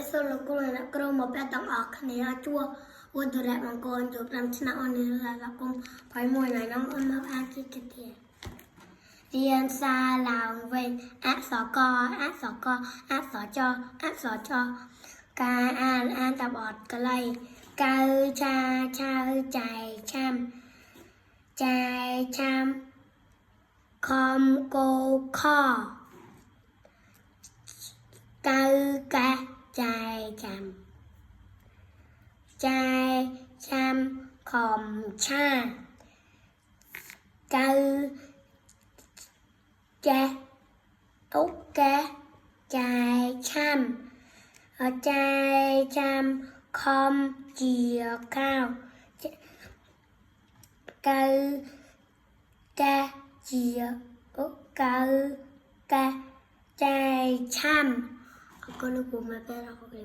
ไม่สนลูกกูเลยนะก็มาเป็นต้องออกคะแนนจั่ววัดดูแลมังกรจบรำชนะอันนี้แล้วก็ไปมวยไหนน้องมาพาคิดกันเถอะเรียนซาลาวเวนอักษรกอักษรกอักษรจอักษรจการอ่านตาบอดก็เลยกาชาใจช้ำใจช้ำคอมโกข้อกากะใจช้ำใจช้ำคอมชากาแกตุ๊กแกใจช้ำใจช้ำคอมเจียวข้าวกาแกเจียวกาแกใจช้ำก็ลูกกูมาเป็นเราก็เลย